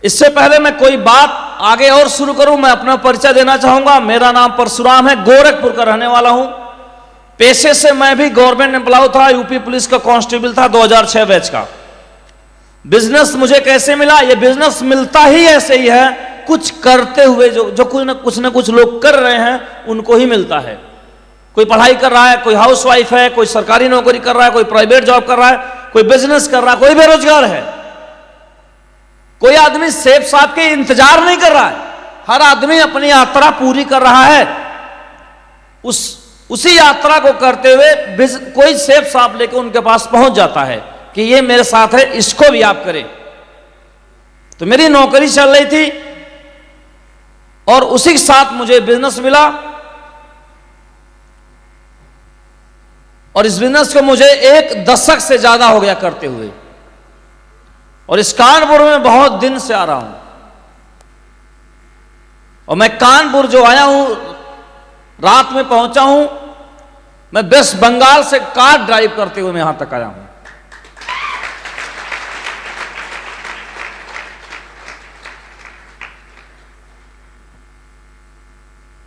इससे पहले मैं कोई बात आगे और शुरू करूं, मैं अपना परिचय देना चाहूंगा। मेरा नाम परशुराम है, गोरखपुर का रहने वाला हूं। पेशे से मैं भी गवर्नमेंट एम्प्लॉय था, यूपी पुलिस का कांस्टेबल था 2006 बैच का। बिजनेस मुझे कैसे मिला? ये बिजनेस मिलता ही ऐसे ही है, कुछ करते हुए। जो कुछ न कुछ लोग कर रहे हैं उनको ही मिलता है। कोई पढ़ाई कर रहा है, कोई हाउसवाइफ है, कोई सरकारी नौकरी कर रहा है, कोई प्राइवेट जॉब कर रहा है, कोई बिजनेस कर रहा है, कोई बेरोजगार है। कोई आदमी सेठ साहब के इंतजार नहीं कर रहा है, हर आदमी अपनी यात्रा पूरी कर रहा है। उसी यात्रा को करते हुए कोई सेठ साहब लेकर उनके पास पहुंच जाता है कि ये मेरे साथ है, इसको भी आप करें। तो मेरी नौकरी चल रही थी और उसी के साथ मुझे बिजनेस मिला, और इस बिजनेस को मुझे 1 दशक से ज्यादा हो गया करते हुए, और इस कानपुर में बहुत दिन से आ रहा हूं। और मैं कानपुर जो आया हूं, रात में पहुंचा हूं, मैं वेस्ट बंगाल से कार ड्राइव करते हुए मैं यहां तक आया हूं।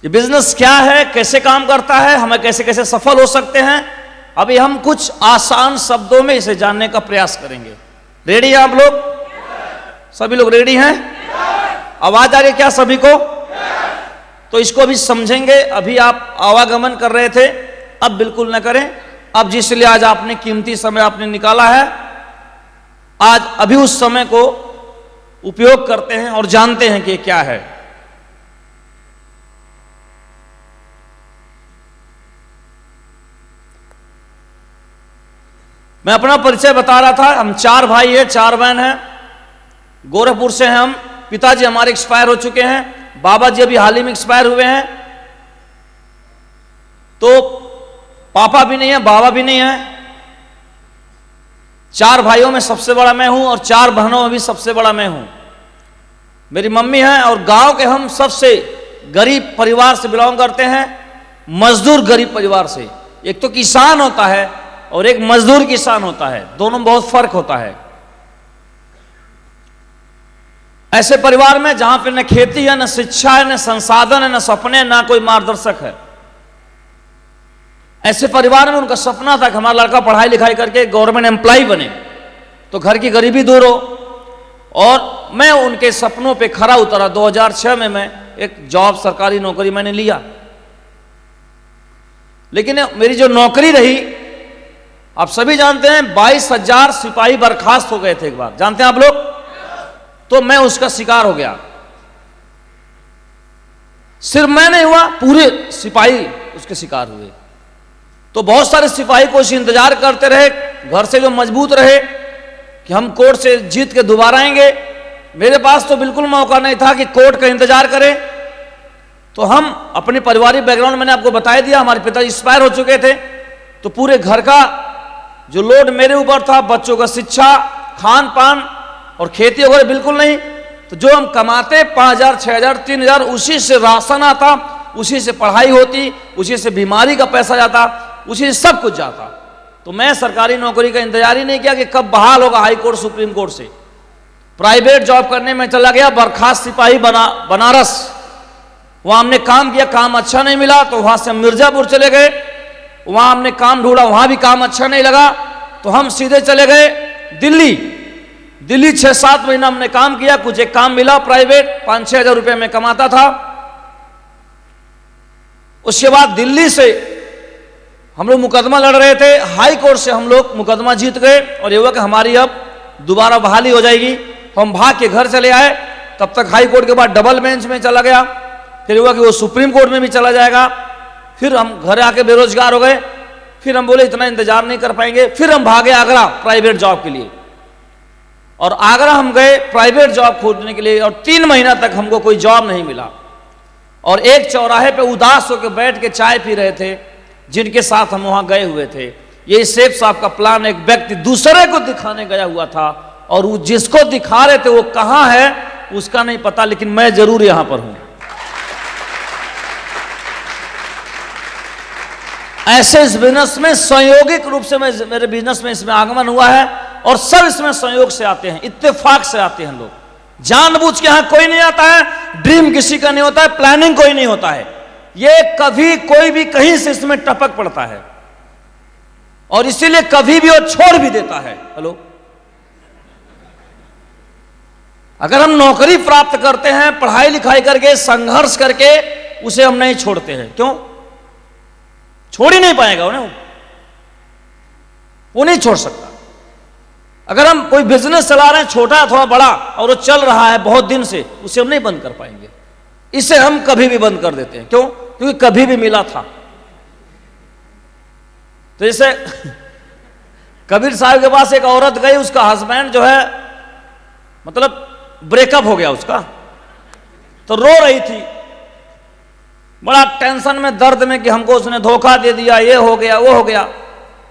ये बिजनेस क्या है, कैसे काम करता है, हमें कैसे कैसे सफल हो सकते हैं, अभी हम कुछ आसान शब्दों में इसे जानने का प्रयास करेंगे। रेडी हैं आप लोग? सभी लोग रेडी हैं? आवाज आ रही है क्या सभी को? तो इसको भी समझेंगे। अभी आप आवागमन कर रहे थे, अब बिल्कुल न करें। अब जिसलिए आज आपने कीमती समय आपने निकाला है, आज अभी उस समय को उपयोग करते हैं और जानते हैं कि ये क्या है। मैं अपना परिचय बता रहा था। हम 4 भाई हैं, 4 बहन हैं। गोरखपुर से हैं हम। पिताजी हमारे एक्सपायर हो चुके हैं, बाबा जी अभी हाल ही में एक्सपायर हुए हैं। तो पापा भी नहीं है, बाबा भी नहीं है। 4 भाइयों में सबसे बड़ा मैं हूं और 4 बहनों में भी सबसे बड़ा मैं हूं। मेरी मम्मी है, और गांव के हम सबसे गरीब परिवार से बिलोंग करते हैं, मजदूर गरीब परिवार से। एक तो किसान होता है और एक मजदूर किसान होता है, दोनों में बहुत फर्क होता है। ऐसे परिवार में जहां पे न खेती है, न शिक्षा है, न संसाधन है, न सपने, न कोई मार्गदर्शक है, ऐसे परिवार में उनका सपना था कि हमारा लड़का पढ़ाई लिखाई करके गवर्नमेंट एम्प्लॉय बने तो घर की गरीबी दूर हो। और मैं उनके सपनों पे खरा उतरा। 2006 में मैं एक जॉब, सरकारी नौकरी मैंने लिया। लेकिन मेरी जो नौकरी रही, आप सभी जानते हैं, 22,000 सिपाही बर्खास्त हो गए थे एक बार, जानते हैं आप लोग? तो मैं उसका शिकार हो गया। सिर्फ मैं नहीं हुआ, पूरे सिपाही उसके शिकार हुए। तो बहुत सारे सिपाही को इंतजार करते रहे, घर से जो मजबूत रहे कि हम कोर्ट से जीत के दोबारा आएंगे। मेरे पास तो बिल्कुल मौका नहीं था कि कोर्ट का इंतजार करें। तो हम अपने पारिवारिक बैकग्राउंड मैंने आपको बता दिया, हमारे पिताजी एक्सपायर हो चुके थे। तो पूरे घर का जो लोड मेरे ऊपर था, बच्चों का शिक्षा, खान पान और खेती वगैरह बिल्कुल नहीं। तो जो हम कमाते 5,000, 6,000, 3,000, उसी से राशन आता, उसी से पढ़ाई होती, उसी से बीमारी का पैसा जाता, उसी से सब कुछ जाता। तो मैं सरकारी नौकरी का इंतजार ही नहीं किया कि कब बहाल होगा हाई कोर्ट, सुप्रीम कोर्ट से। प्राइवेट जॉब करने में चला गया, बर्खास्त सिपाही बनारस। वहां हमने काम किया, काम अच्छा नहीं मिला, तो वहां से मिर्जापुर चले गए। वहां हमने काम ढूंढा, वहां भी काम अच्छा नहीं लगा, तो हम सीधे चले गए दिल्ली 6-7 महीना हमने काम किया। कुछ एक काम मिला प्राइवेट, 5-6 हज़ार रुपये में कमाता था। उसके बाद दिल्ली से हम लोग मुकदमा लड़ रहे थे, हाई कोर्ट से हम लोग मुकदमा जीत गए, और ये हुआ कि हमारी अब दोबारा बहाली हो जाएगी। हम भाग के घर चले आए। तब तक हाई कोर्ट के बाद डबल बेंच में चला गया, फिर हुआ कि वो सुप्रीम कोर्ट में भी चला जाएगा। फिर हम घर आके बेरोजगार हो गए। फिर हम बोले इतना इंतजार नहीं कर पाएंगे, फिर हम भागे आगरा प्राइवेट जॉब के लिए। और आगरा हम गए प्राइवेट जॉब खोजने के लिए, और 3 महीना तक हमको कोई जॉब नहीं मिला। और एक चौराहे पे उदास होकर बैठ के चाय पी रहे थे, जिनके साथ हम वहां गए हुए थे। ये सेठ साहब का प्लान, एक व्यक्ति दूसरे को दिखाने गया हुआ था, और वो जिसको दिखा रहे थे वो कहां है उसका नहीं पता, लेकिन मैं जरूर यहां पर हूं। ऐसे इस बिजनेस में संयोगिक रूप से मेरे बिजनेस में इसमें आगमन हुआ है, और सब इसमें संयोग से आते हैं, इत्तेफाक से आते हैं लोग। जानबूझ के यहां कोई नहीं आता है, ड्रीम किसी का नहीं होता है, प्लानिंग कोई नहीं होता है, ये कभी कोई भी कहीं से इसमें टपक पड़ता है और इसीलिए कभी भी वो छोड़ भी देता है। हेलो, अगर हम नौकरी प्राप्त करते हैं पढ़ाई लिखाई करके संघर्ष करके, उसे हम नहीं छोड़ते हैं। क्यों? छोड़ ही नहीं पाएगा उन्हें, वो नहीं छोड़ सकता। अगर हम कोई बिजनेस चला रहे हैं छोटा अथवा बड़ा और वो चल रहा है बहुत दिन से, उसे हम नहीं बंद कर पाएंगे। इसे हम कभी भी बंद कर देते हैं। क्यों? क्योंकि कभी भी मिला था। तो जैसे कबीर साहब के पास एक औरत गई, उसका हस्बैंड जो है मतलब ब्रेकअप हो गया उसका, तो रो रही थी बड़ा टेंशन में, दर्द में कि हमको उसने धोखा दे दिया, ये हो गया वो हो गया।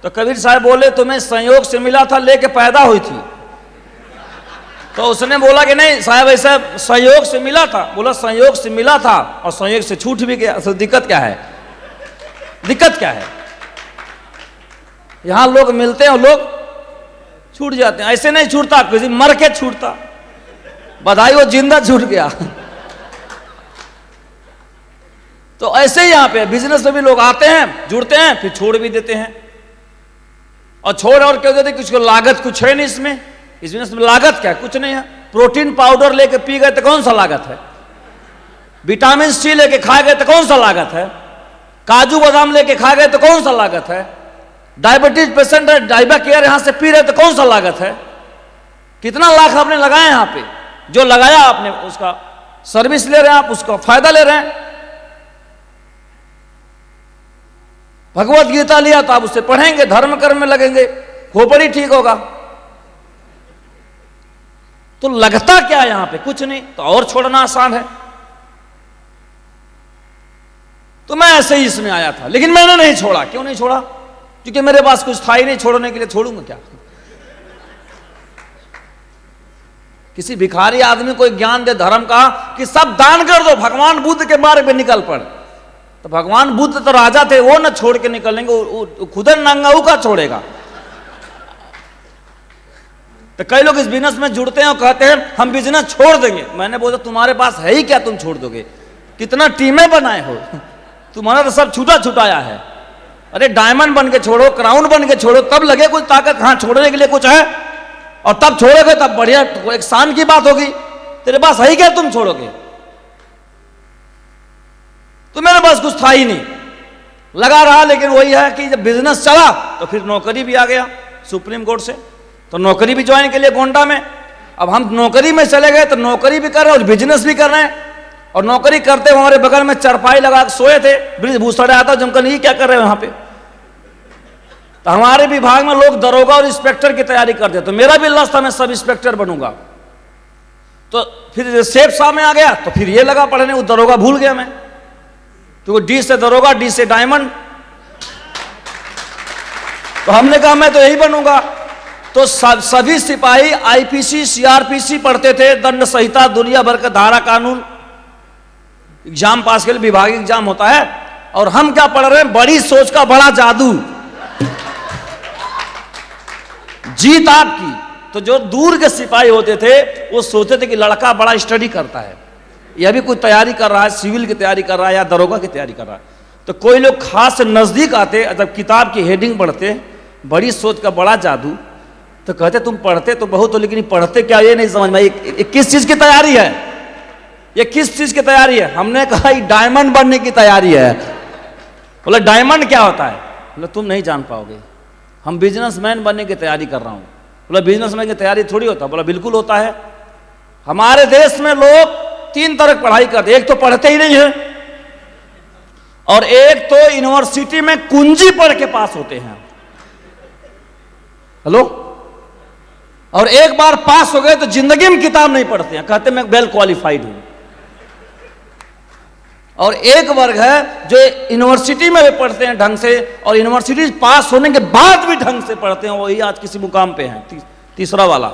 तो कबीर साहब बोले तुम्हें संयोग से मिला था, लेके पैदा हुई थी? तो उसने बोला कि नहीं साहब ऐसा संयोग से मिला था। बोला संयोग से मिला था और संयोग से छूट भी गया, तो दिक्कत क्या है? दिक्कत क्या है? यहां लोग मिलते हैं और लोग छूट जाते हैं। ऐसे नहीं छूटता, किसी मर के छूटता, बधाई वो जिंदा छूट गया। तो ऐसे ही यहां पे बिजनेस में भी लोग आते हैं, जुड़ते हैं, फिर छोड़ भी देते हैं। और छोड़ और क्या देते, किसी को लागत कुछ है नहीं इसमें। इस बिजनेस में लागत क्या है? कुछ नहीं है। प्रोटीन पाउडर लेके पी गए तो कौन सा लागत है? विटामिन सी लेके खा गए तो कौन सा लागत है? काजू बादाम लेके खा गए तो कौन सा लागत है? डायबिटीज पेशेंट है, डायबा केयर यहां से पी रहे तो कौन सा लागत है? कितना लाख आपने लगाया यहां पे, जो लगाया आपने उसका सर्विस ले रहे हैं आप, उसका फायदा ले रहे हैं। भगवत गीता लिया तो आप उससे पढ़ेंगे, धर्म कर्म में लगेंगे, खोपड़ी ठीक होगा। तो लगता क्या है यहां पे? कुछ नहीं। तो और छोड़ना आसान है। तो मैं ऐसे ही इसमें आया था, लेकिन मैंने नहीं छोड़ा। क्यों नहीं छोड़ा? क्योंकि मेरे पास कुछ था ही नहीं छोड़ने के लिए। छोड़ूंगा क्या? किसी भिखारी आदमी को ज्ञान दे धर्म का कि सब दान कर दो, भगवान बुद्ध के मार्ग पे निकल पड़। तो भगवान बुद्ध तो राजा थे, वो न छोड़ के निकलेंगे, खुदन नंगा का छोड़ेगा। तो कई लोग इस बिजनेस में जुड़ते हैं और कहते हैं हम बिजनेस छोड़ देंगे। मैंने बोला तुम्हारे पास है ही क्या, तुम छोड़ दोगे? कितना टीमें बनाए हो, तुम्हारा तो सब छूटा छुटाया है। अरे डायमंड बन के छोड़ो, क्राउन बन के छोड़ो, तब लगे कुछ ताकत। हाँ, छोड़ने के लिए कुछ है और तब छोड़ोगे तब बढ़िया, एक शान की बात होगी। तेरे पास है ही क्या, तुम छोड़ोगे? तो मेरे पास कुछ था ही नहीं, लगा रहा। लेकिन वही है कि जब बिजनेस चला तो फिर नौकरी भी आ गया सुप्रीम कोर्ट से, तो नौकरी भी ज्वाइन के लिए गोंडा में। अब हम नौकरी में चले गए तो नौकरी भी कर रहे हैं और बिजनेस भी कर रहे हैं। और नौकरी करते हमारे बगल में चरपाई लगा सोए थे, ब्रिजभूषण आता जमकर, ये क्या कर रहे हैं वहां पे? तो हमारे विभाग में लोग दरोगा और इंस्पेक्टर की तैयारी करते, तो मेरा भी लक्ष्य था मैं सब इंस्पेक्टर बनूंगा। तो फिर सेफ साहब में आ गया तो फिर ये लगा पढ़ने, वो दरोगा भूल गया मैं, क्योंकि डी से दरोगा, डी से डायमंड। तो हमने कहा मैं तो यही बनूंगा। तो सभी सिपाही आईपीसी सीआरपीसी पढ़ते थे, दंड संहिता, दुनिया भर का धारा कानून, एग्जाम पास के लिए विभागीय एग्जाम होता है। और हम क्या पढ़ रहे हैं? बड़ी सोच का बड़ा जादू, जीत आपकी। तो जो दूर के सिपाही होते थे वो सोचते थे कि लड़का बड़ा स्टडी करता है, यह भी कोई तैयारी कर रहा है, सिविल की तैयारी कर रहा है या दरोगा की तैयारी कर रहा है। तो कोई लोग खास से नजदीक आते, जब किताब की हेडिंग पढ़ते बड़ी सोच का बड़ा जादू, तो कहते तुम पढ़ते तो बहुत हो लेकिन पढ़ते क्या, ये नहीं समझ में। ये किस चीज की तैयारी है? ये किस चीज की तैयारी है? हमने कहा ये डायमंड बनने की तैयारी है। बोला डायमंड क्या होता है? बोला तुम नहीं जान पाओगे, हम बिजनेसमैन बनने की तैयारी कर रहा हूं। बोला बिजनेसमैन की तैयारी थोड़ी होता। बोला बिल्कुल होता है। हमारे देश में लोग 3 तरह की पढ़ाई करते, एक तो पढ़ते ही नहीं है, और एक तो यूनिवर्सिटी में कुंजी पढ़ के पास होते हैं। हेलो, और एक बार पास हो गए तो जिंदगी में किताब नहीं पढ़ते हैं, कहते मैं वेल क्वालिफाइड हूं। और एक वर्ग है जो यूनिवर्सिटी में भी पढ़ते हैं ढंग से, और यूनिवर्सिटी पास होने के बाद भी ढंग से पढ़ते हैं, वही आज किसी मुकाम पे हैं। तीसरा वाला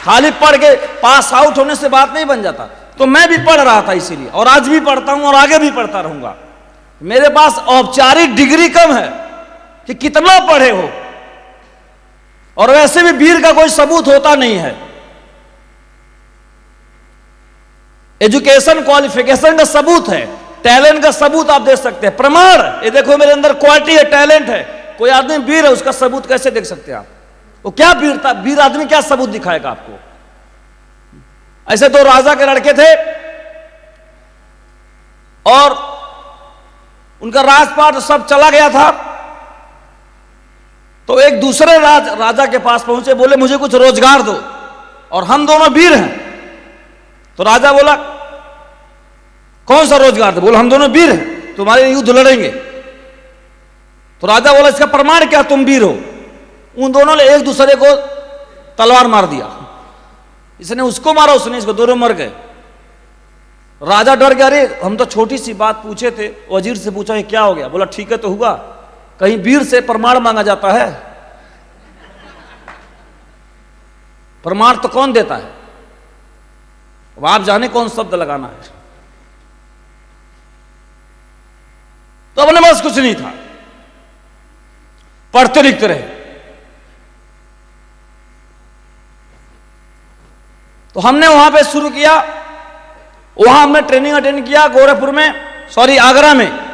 खाली पढ़ के पास आउट होने से बात नहीं बन जाता। तो मैं भी पढ़ रहा था इसीलिए, और आज भी पढ़ता हूं और आगे भी पढ़ता रहूंगा। मेरे पास औपचारिक डिग्री कम है कि कितना पढ़े हो, और वैसे भी वीर का कोई सबूत होता नहीं है। एजुकेशन क्वालिफिकेशन का सबूत है, टैलेंट का सबूत आप देख सकते हैं, प्रमाण। ये देखो मेरे अंदर क्वालिटी है, टैलेंट है। कोई आदमी वीर है, उसका सबूत कैसे देख सकते हैं आप? वो क्या वीरता, वीर आदमी क्या सबूत दिखाएगा आपको? ऐसे तो राजा के लड़के थे और उनका राजपाट सब चला गया था, तो एक दूसरे राजा के पास पहुंचे, बोले मुझे कुछ रोजगार दो, और हम दोनों वीर हैं। तो राजा बोला कौन सा रोजगार दो? बोला हम दोनों वीर हैं, तुम्हारे युद्ध लड़ेंगे। तो राजा बोला इसका प्रमाण क्या, तुम वीर हो? उन दोनों ने एक दूसरे को तलवार मार दिया, इसने उसको मारा, उसने इसको, दोनों मर गए। राजा डर गया, अरे हम तो छोटी सी बात पूछे थे। वजीर से पूछा ये क्या हो गया? बोला ठीक है तो हुआ, कहीं वीर से प्रमाण मांगा जाता है? प्रमाण तो कौन देता है? अब आप जाने कौन शब्द लगाना है। तो अपने पास कुछ नहीं था, पढ़ते लिखते रहे। तो हमने वहां पे शुरू किया, वहां हमने ट्रेनिंग अटेंड किया गोरखपुर में, सॉरी आगरा में।